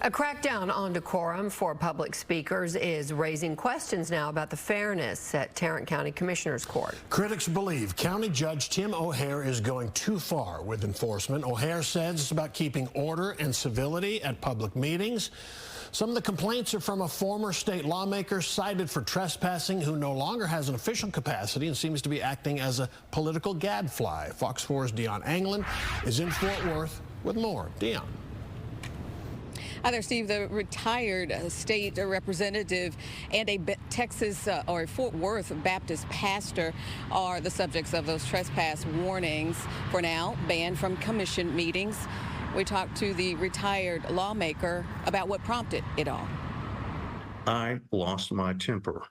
A crackdown on decorum for public speakers is raising questions now about the fairness at Tarrant County Commissioner's Court. Critics believe County Judge Tim O'Hare is going too far with enforcement. O'Hare says it's about keeping order and civility at public meetings. Some of the complaints are from a former state lawmaker cited for trespassing who no longer has an official capacity and seems to be acting as a political gadfly. Fox 4's Dion Anglin is in Fort Worth with more. Dion. Hi there, Steve. The retired state representative and a Texas or Fort Worth Baptist pastor are the subjects of those trespass warnings. For now, banned from commission meetings. We talked to the retired lawmaker about what prompted it all. I lost my temper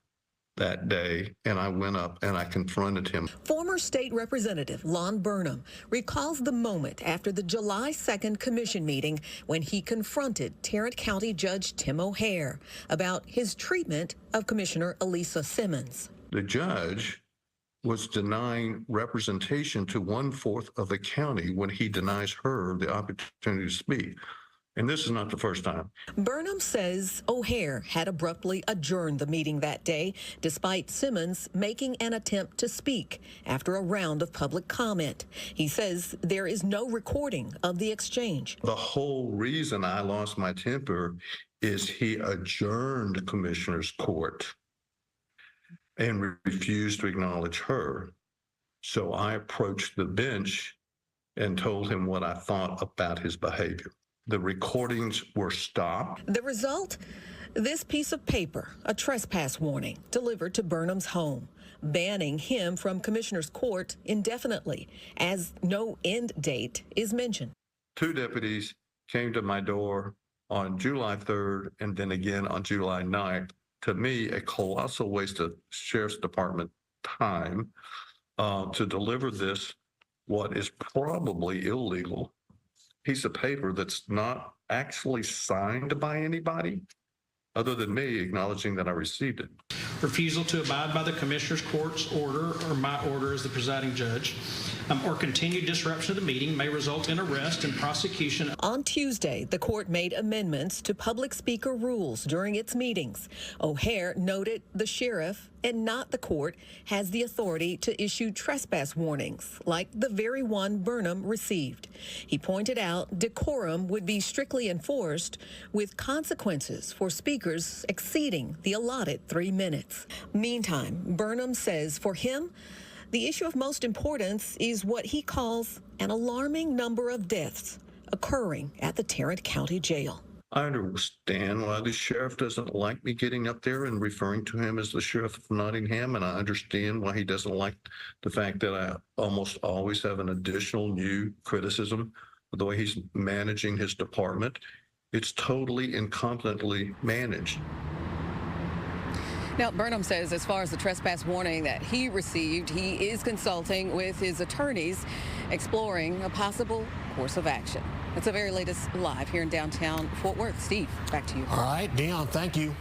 that day, and I went up and I confronted him. Former state representative Lon Burnham recalls the moment after the July 2nd commission meeting when he confronted Tarrant County Judge Tim O'Hare about his treatment of Commissioner Elisa Simmons. The judge was denying representation to 1/4 of the county when he denies her the opportunity to speak. And this is not the first time. Burnham says O'Hare had abruptly adjourned the meeting that day, despite Simmons making an attempt to speak after a round of public comment. He says there is no recording of the exchange. The whole reason I lost my temper is he adjourned Commissioner's Court and refused to acknowledge her. So I approached the bench and told him what I thought about his behavior. The recordings were stopped. The result? This piece of paper, a trespass warning, delivered to Burnham's home, banning him from Commissioner's Court indefinitely, as no end date is mentioned. 2 deputies came to my door on July 3rd and then again on July 9th. To me, a colossal waste of Sheriff's Department time to deliver this, what is probably illegal, piece of paper that's not actually signed by anybody other than me acknowledging that I received it. Refusal to abide by the Commissioner's Court's order or my order as the presiding judge, or continued disruption of the meeting may result in arrest and prosecution. On Tuesday, the court made amendments to public speaker rules during its meetings. O'Hare noted the sheriff and not the court has the authority to issue trespass warnings, like the very one Burnham received. He pointed out decorum would be strictly enforced with consequences for speakers exceeding the allotted 3 minutes. Meantime, Burnham says for him, the issue of most importance is what he calls an alarming number of deaths occurring at the Tarrant County Jail. I understand why the sheriff doesn't like me getting up there and referring to him as the sheriff of Nottingham, and I understand why he doesn't like the fact that I almost always have an additional new criticism of the way he's managing his department. It's totally incompetently managed. Now, Burnham says as far as the trespass warning that he received, he is consulting with his attorneys, exploring a possible course of action. That's the very latest live here in downtown Fort Worth. Steve, back to you. All right, Dion, thank you.